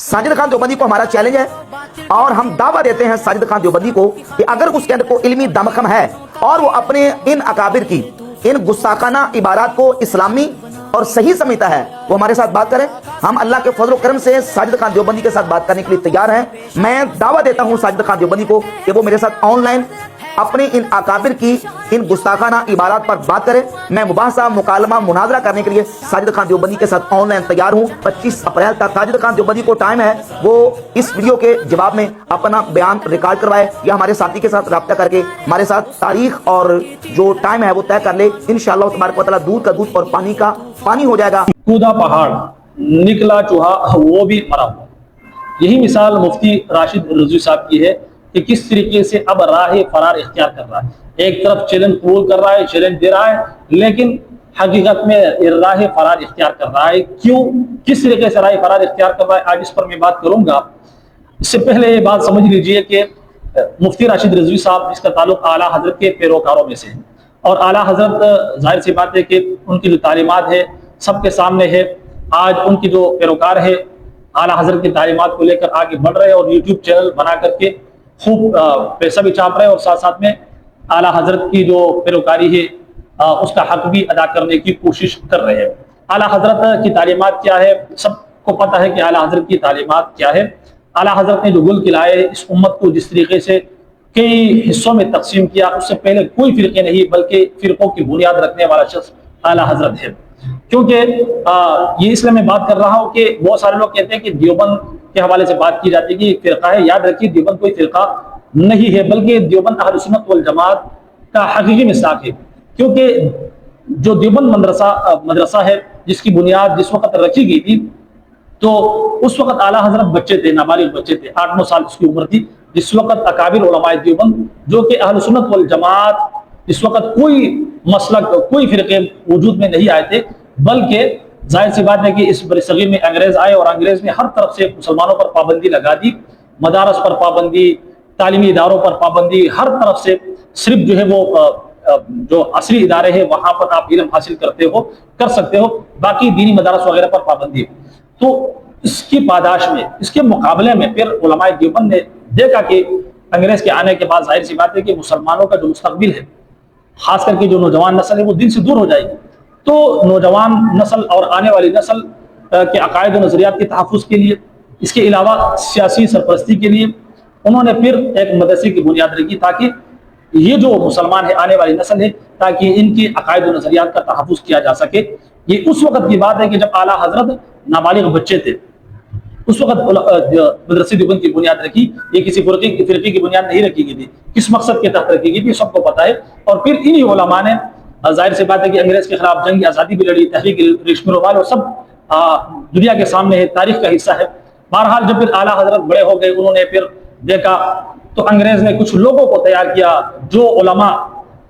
ساجد خان دیوبندی کو ہمارا چیلنج ہے اور ہم دعویٰ دیتے ہیں ساجد خان دیوبندی کو کہ اگر اس کے اندر کو علمی دمخم ہے اور وہ اپنے ان اکابر کی ان گستاخانہ عبارات کو اسلامی اور صحیح سمجھتا ہے وہ ہمارے ساتھ بات کرے. ہم اللہ کے فضل و کرم سے ساجد خان دیوبندی کے ساتھ بات کرنے کے لیے تیار ہیں. میں دعویٰ دیتا ہوں ساجد خان دیوبندی کو کہ وہ میرے ساتھ آن لائن اپنے ان اکابر کی ان گستاخانہ عبارات پر بات کرے. میں مباحثہ مکالمہ مناظرہ کرنے کے لیے ساجد خان دیوبندی کے ساتھ آن لائن تیار ہوں. 25 اپریل تک ساجد خان دیوبندی کو ٹائم ہے وہ اس ویڈیو کے جواب میں اپنا بیان ریکارڈ کروائے یا ہمارے ساتھی کے ساتھ رابطہ کر کے ہمارے ساتھ تاریخ اور جو ٹائم ہے وہ طے کر لے. انشاءاللہ تبارک و تعالیٰ دودھ کا دودھ اور پانی کا پانی ہو جائے گا. کودا پہاڑ نکلا چوہا وہ بھی مرا ہوا. یہی مثال مفتی راشد رضوی صاحب کی ہے کہ کس طریقے سے اب راہ فرار اختیار کر رہا ہے. ایک طرف چیلنج قبول کر رہا ہے, چیلنج دے رہا ہے, لیکن حقیقت میں راہ فرار اختیار کر رہا ہے. کیوں, کس طریقے سے راہ فرار اختیار کر رہا ہے, آج اس پر میں بات کروں گا. اس سے پہلے یہ بات سمجھ لیجئے کہ مفتی راشد رضوی صاحب جس کا تعلق اعلیٰ حضرت کے پیروکاروں میں سے ہے, اور اعلیٰ حضرت ظاہر سی بات ہے کہ ان کی جو تعلیمات ہے سب کے سامنے ہے. آج ان کی جو پیروکار ہے اعلیٰ حضرت کی تعلیمات کو لے کر آگے بڑھ رہے ہیں اور یوٹیوب چینل بنا کر کے خوب پیسہ بھی چھاپ رہے ہیں اور ساتھ ساتھ میں اعلیٰ حضرت کی جو پیروکاری ہے اس کا حق بھی ادا کرنے کی کوشش کر رہے ہیں. اعلیٰ حضرت کی تعلیمات کیا ہے, سب کو پتہ ہے کہ اعلیٰ حضرت کی تعلیمات کیا ہے. اعلیٰ حضرت نے جو گل کھلائے, اس امت کو جس طریقے سے کئی حصوں میں تقسیم کیا, اس سے پہلے کوئی فرقے نہیں بلکہ فرقوں کی بنیاد رکھنے والا شخص اعلیٰ حضرت ہے. کیونکہ یہ اس لیے میں بات کر رہا ہوں کہ بہت سارے لوگ کہتے ہیں کہ دیوبند کے حوالے سے بات کی جاتی ہے کہ یہ فرقہ ہے. یاد رکھیے دیوبند کوئی فرقہ نہیں ہے بلکہ دیوبند اہل سنت والجماعت کا حقیقی مصداق ہے. کیونکہ جو دیوبند مدرسہ ہے جس کی بنیاد جس وقت رکھی گئی تھی تو اس وقت اعلیٰ حضرت بچے تھے, نابالغ بچے تھے, 8-9 سال اس کی عمر تھی. جس وقت اکابر علماء دیوبند جو کہ اہل سنت والجماعت اس وقت کوئی مسلک کوئی فرقے وجود میں نہیں آئے تھے, بلکہ ظاہر سی بات ہے کہ اس برصغیر میں انگریز آئے اور انگریز نے ہر طرف سے مسلمانوں پر پابندی لگا دی. مدارس پر پابندی, تعلیمی اداروں پر پابندی, ہر طرف سے صرف جو ہے وہ جو عصری ادارے ہیں وہاں پر آپ علم حاصل کر سکتے ہو, باقی دینی مدارس وغیرہ پر پابندی. تو اس کی پاداش میں اس کے مقابلے میں پھر علماء دیوبند نے دیکھا کہ انگریز کے آنے کے بعد ظاہر سی بات ہے کہ مسلمانوں کا جو مستقبل ہے, خاص کر کے جو نوجوان نسل ہے وہ دین سے دور ہو جائے گی. تو نوجوان نسل اور آنے والی نسل کے عقائد و نظریات کے تحفظ کے لیے, اس کے علاوہ سیاسی سرپرستی کے لیے انہوں نے پھر ایک مدرسے کی بنیاد رکھی تاکہ یہ جو مسلمان ہے آنے والی نسل ہے تاکہ ان کی عقائد و نظریات کا تحفظ کیا جا سکے. یہ اس وقت کی بات ہے کہ جب اعلیٰ حضرت نابالغ بچے تھے, اس وقت مدرسے دیوبند کی بنیاد رکھی. یہ کسی فرقے کی بنیاد نہیں رکھی گئی تھی, کس مقصد کے تحت رکھی گئی تھی سب کو پتہ ہے. اور پھر انہی علماء نے ظاہر سی بات ہے کہ انگریز کے خلاف جنگ آزادی بھی لڑی, تحریک ریشمی رومال, اور سب دنیا کے سامنے ہے, تاریخ کا حصہ ہے. بہرحال جب پھر اعلیٰ حضرت بڑے ہو گئے, انہوں نے پھر دیکھا تو انگریز نے کچھ لوگوں کو تیار کیا جو علماء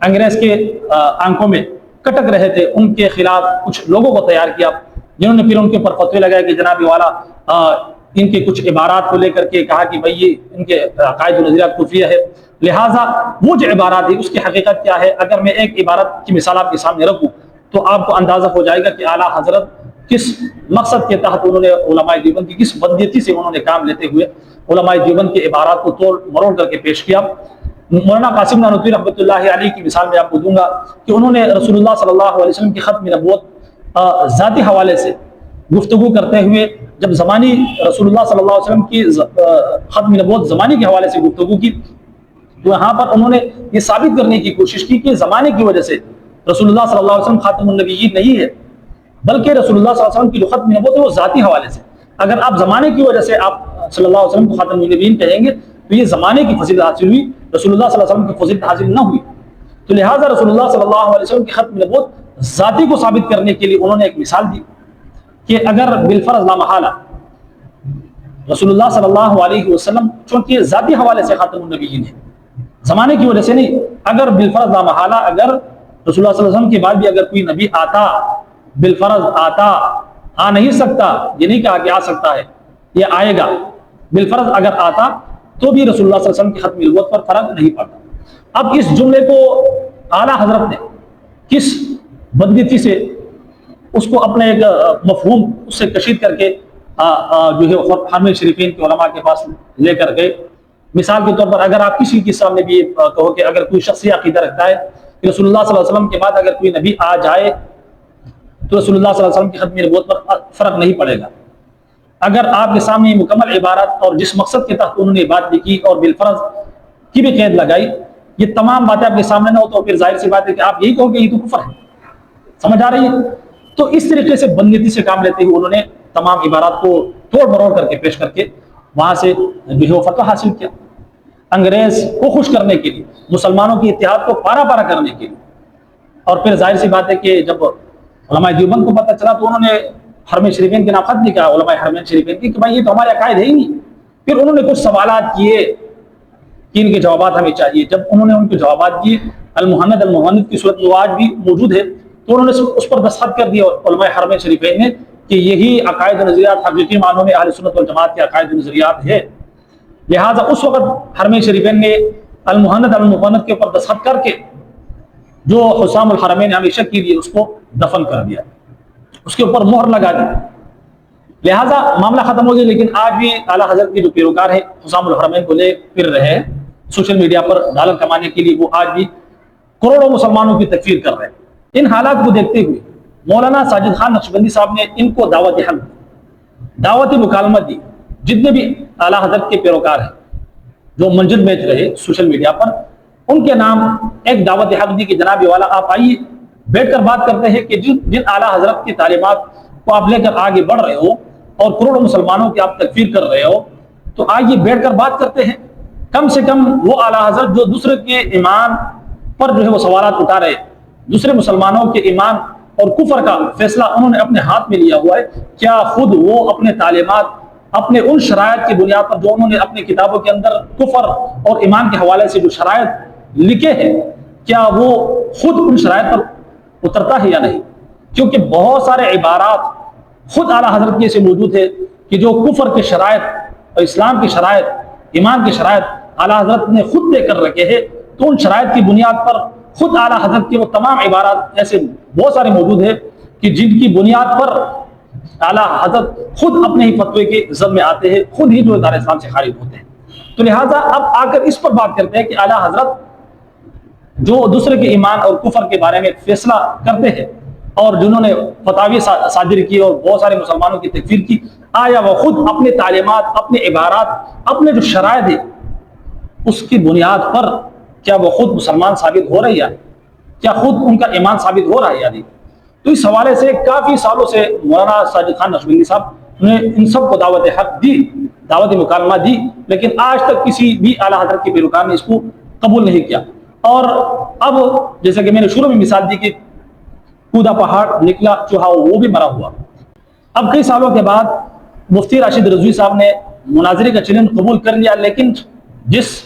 انگریز کے آنکھوں میں کٹک رہے تھے, ان کے خلاف کچھ لوگوں کو تیار کیا جنہوں نے پھر ان کے اوپر فتوے لگائے کہ جناب والا ان کے کچھ عبارات کو لے کر کے کہا کہ بھئی یہ ان کے عقائد و نظریات کفریہ ہے. لہٰذا وہ جو عبارات ہے اس کی حقیقت کیا ہے, اگر میں ایک عبارت کی مثال آپ کے سامنے رکھوں تو آپ کو اندازہ ہو جائے گا کہ اعلیٰ حضرت کس مقصد کے تحت انہوں نے علماء دیوبند کی کس بدنیتی سے انہوں نے کام لیتے ہوئے علماء دیوبند کے عبارات کو توڑ مروڑ کر کے پیش کیا. مولانا قاسم نانوتوی رحمۃ اللہ علیہ کی مثال میں آپ کو دوں گا کہ انہوں نے رسول اللہ صلی اللہ علیہ وسلم کی ختم نبوت ذاتی حوالے سے گفتگو کرتے ہوئے جب زمانی رسول اللہ صلی اللہ علیہ وسلم کی ختم نبوت زمانے کے حوالے سے گفتگو کی تو یہاں پر انہوں نے یہ ثابت کرنے کی کوشش کی کہ زمانے کی وجہ سے رسول اللہ صلی اللہ علیہ وسلم خاتم النبیین نہیں ہے, بلکہ رسول اللہ صلی اللہ علیہ وسلم کی جو ختم نبوت ہے وہ ذاتی حوالے سے. اگر آپ زمانے کی وجہ سے آپ صلی اللہ علیہ وسلم کو خاتم النبیین کہیں گے تو یہ زمانے کی فضیلت حاصل ہوئی, رسول اللہ صلی اللہ علیہ وسلم کی فضیلت حاصل نہ ہوئی. تو لہٰذا رسول اللہ صلی اللہ علیہ وسلم کی ختم نبوت ذاتی کو ثابت کرنے کے لیے انہوں نے ایک مثال دی کہ اگر بالفرض لا محالہ رسول اللہ صلی اللہ علیہ وسلم چونکہ ذاتی حوالے سے خاتم النبیین ہے, زمانے کی وجہ سے نہیں, اگر بالفرض لا محالہ اگر رسول اللہ صلی اللہ علیہ وسلم کے بعد بھی اگر کوئی نبی آتا, بالفرض آتا, آ نہیں سکتا, یہ نہیں کہا کہ آ سکتا ہے, یہ آئے گا, بالفرض اگر آتا تو بھی رسول اللہ صلی اللہ علیہ وسلم کی ختم نبوت پر فرق نہیں پڑتا. اب اس جملے کو اعلیٰ حضرت نے کس بدنیتی سے اس کو اپنے ایک مفہوم اس سے کشید کر کے جو ہے حرمین شریفین کے علماء کے پاس لے کر گئے. مثال کے طور پر اگر آپ کسی کے سامنے بھی کہو کہ اگر کوئی شخص عقیدہ رکھتا ہے کہ رسول اللہ صلی اللہ علیہ وسلم کے بعد اگر کوئی نبی آ جائے تو رسول اللہ صلی اللہ علیہ وسلم کی ختم نبوت پر فرق نہیں پڑے گا. اگر آپ کے سامنے مکمل عبارت اور جس مقصد کے تحت انہوں نے بات لکھی اور بالفرض کی بھی قید لگائی، یہ تمام باتیں آپ کے سامنے نہ ہو تو پھر ظاہر سی بات ہے کہ آپ یہی کہو گے یہ تو کفر ہے. سمجھ آ رہی ہے؟ تو اس طریقے سے بدنیتی سے کام لیتے ہوئے انہوں نے تمام عبارات کو توڑ مروڑ کر کے پیش کر کے وہاں سے جو ہے وہ فتویٰ حاصل کیا، انگریز کو خوش کرنے کے لیے، مسلمانوں کی اتحاد کو پارا پارا کرنے کے لیے. اور پھر ظاہر سی بات ہے کہ جب علماء دیوبند کو پتہ چلا تو انہوں نے حرمین شریفین کے نام خط لکھا، علماء حرمین شریفین کی، کہ بھائی یہ تو ہمارے عقائد ہے ہی نہیں. پھر انہوں نے کچھ سوالات کیے کہ ان کے جوابات ہمیں چاہیے. جب انہوں نے ان کے جوابات دیے، المہند کی صورت میں آج بھی موجود ہے، تو انہوں نے اس پر دستخط کر دیا علماء حرمین شریفین نے کہ یہی عقائد و نظریات حقیقی معنوں میں اہل سنت والجماعت کے عقائد و نظریات ہے. لہٰذا اس وقت حرمین شریفین نے المہند کے اوپر دستخط کر کے جو حسام الحرمین ہمیشہ کے لیے اس کو دفن کر دیا، اس کے اوپر مہر لگا دی. لہٰذا معاملہ ختم ہو گیا. لیکن آج بھی اعلیٰ حضرت کے جو پیروکار ہیں حسام الحرمین کو لے پھر رہے ہیں سوشل میڈیا پر ڈالر کمانے کے لیے، وہ آج بھی کروڑوں مسلمانوں کی تکفیر کر رہے ہیں. ان حالات کو دیکھتے ہوئے مولانا ساجد خان نقشبندی صاحب نے ان کو دعوت حق دی، دعوت مکالمت دی. جتنے بھی اعلیٰ حضرت کے پیروکار ہیں جو منجد بیچ رہے سوشل میڈیا پر، ان کے نام ایک دعوت حق دی کہ جناب والا آپ آئیے، بیٹھ کر بات کرتے ہیں کہ جن اعلیٰ حضرت کی تعلیمات کو آپ لے کر آگے بڑھ رہے ہو اور کروڑوں مسلمانوں کی آپ تکفیر کر رہے ہو، تو آئیے بیٹھ کر بات کرتے ہیں. کم سے کم وہ اعلیٰ حضرت جو دوسرے کے ایمان پر جو ہے وہ سوالات اٹھا رہے، دوسرے مسلمانوں کے ایمان اور کفر کا فیصلہ انہوں نے اپنے ہاتھ میں لیا ہوا ہے، کیا خود وہ اپنے تعلیمات اپنے ان شرائط کی بنیاد پر جو انہوں نے اپنی کتابوں کے اندر کفر اور ایمان کے حوالے سے جو شرائط لکھے ہیں، کیا وہ خود ان شرائط پر اترتا ہے یا نہیں؟ کیونکہ بہت سارے عبارات خود اعلیٰ حضرت کے سے موجود ہے کہ جو کفر کے شرائط اور اسلام کی شرائط، ایمان کی شرائط اعلیٰ حضرت نے خود دے کر رکھے ہیں. تو ان شرائط کی بنیاد پر خود اعلیٰ حضرت کے وہ تمام عبارات ایسے بہت سارے موجود ہیں کہ جن کی بنیاد پر اعلیٰ حضرت خود اپنے ہی فتوے کے ضد میں آتے ہیں، خود ہی جو دار اسلام سے خارج ہوتے ہیں. تو لہٰذا اب آ کر اس پر بات کرتے ہیں کہ اعلیٰ حضرت جو دوسرے کے ایمان اور کفر کے بارے میں فیصلہ کرتے ہیں اور جنہوں نے فتاوی صادر کی اور بہت سارے مسلمانوں کی تکفیر کی، آیا وہ خود اپنے تعلیمات، اپنے عبارات، اپنے جو شرائط ہے اس کی بنیاد پر کیا وہ خود مسلمان ثابت ہو رہی ہے؟ کیا خود ان کا ایمان ثابت ہو رہا ہے یا نہیں؟ تو اس حوالے سے کافی سالوں سے مولانا ساجد خان نقشبندی صاحب نے ان سب کو دعوت حق دی، دعوت مکالمہ دی، لیکن آج تک کسی بھی اعلیٰ حضرت کے پیروکار نے اس کو قبول نہیں کیا. اور اب جیسے کہ میں نے شروع میں مثال دی کہ کودا پہاڑ نکلا چوہا وہ بھی مرا ہوا. اب کئی سالوں کے بعد مفتی راشد رضوی صاحب نے مناظرے کا چیلنج قبول کر لیا، لیکن جس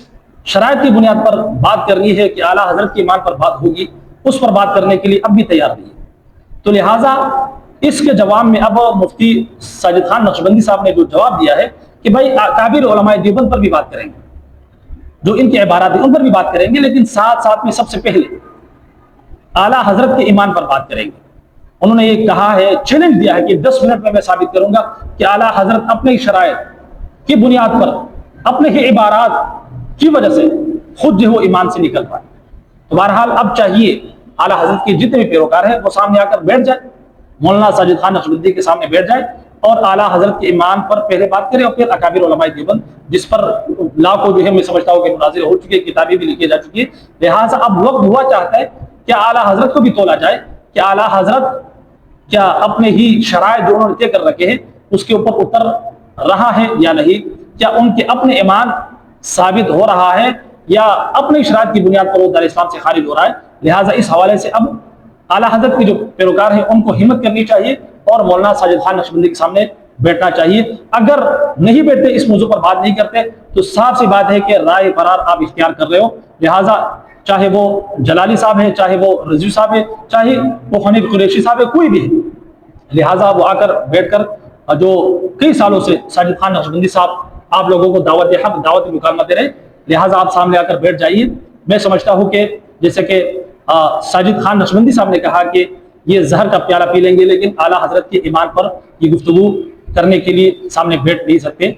شرائط کی بنیاد پر بات کرنی ہے کہ اعلیٰ حضرت کے ایمان پر بات ہوگی، اس پر بات کرنے کے لیے اب بھی تیار نہیں ہے. تو لہٰذا اس کے جواب میں اب مفتی ساجد خان نقشبندی صاحب نے جو جواب دیا ہے کہ بھائی اکابر علماء دیوبند پر بھی بات کریں گے، جو ان کے عبارات ہیں ان پر بھی بات کریں گے، لیکن ساتھ ساتھ میں سب سے پہلے اعلیٰ حضرت کے ایمان پر بات کریں گے. انہوں نے یہ کہا ہے، چیلنج دیا ہے کہ 10 منٹ میں ثابت کروں گا کہ اعلیٰ حضرت اپنے شرائط کی بنیاد پر، اپنے ہی عبارات کی وجہ سے خود جو ہے وہ ایمان سے نکل پائے. تو بہرحال اب چاہیے اعلیٰ حضرت کے جتنے بھی پیروکار ہیں وہ سامنے آ کر بیٹھ جائے، مولانا ساجد خان نقشبندی کے سامنے بیٹھ جائے اور اعلیٰ حضرت کے ایمان پر پہلے بات کریں اور پھر اکابر علماء دیوبند جس پر لاکھوں جو ہے میں سمجھتا ہوں کہ مناظرے ہو چکے، کتابیں بھی لکھی جا چکی ہے. لہٰذا اب وقت ہوا چاہتا ہے کہ اعلیٰ حضرت کو بھی تولا جائے کہ اعلیٰ حضرت کیا اپنے ہی شرائط جو انہوں نے طے کر رکھے ہیں اس کے اوپر اتر رہا ہے یا نہیں، کیا ان کے اپنے ایمان ثابت ہو رہا ہے یا اپنی شرائط کی بنیاد پر وہ دار اسلام سے خارج ہو رہا ہے. لہٰذا اس حوالے سے اب اعلیٰ حضرت کے جو پیروکار ہیں ان کو ہمت کرنی چاہیے اور مولانا ساجد خان نقشبندی کے سامنے بیٹھنا چاہیے. اگر نہیں بیٹھتے، اس موضوع پر بات نہیں کرتے، تو صاف سی بات ہے کہ رائے فرار آپ اختیار کر رہے ہو. لہٰذا چاہے وہ جلالی صاحب ہے، چاہے وہ رضوی صاحب ہے، چاہے وہ حنیف قریشی صاحب ہے، کوئی بھی ہے، لہٰذا وہ آ کر بیٹھ کر جو کئی سالوں سے ساجد خان نقشبندی صاحب آپ لوگوں کو دعوت حق، دعوت مکالمت دے رہے، لہٰذا آپ سامنے آ کر بیٹھ جائیے. میں سمجھتا ہوں کہ جیسے کہ ساجد خان نقشبندی صاحب نے کہا کہ یہ زہر کا پیالہ پی لیں گے، لیکن اعلیٰ حضرت کے ایمان پر یہ گفتگو کرنے کے لیے سامنے بیٹھ نہیں سکتے.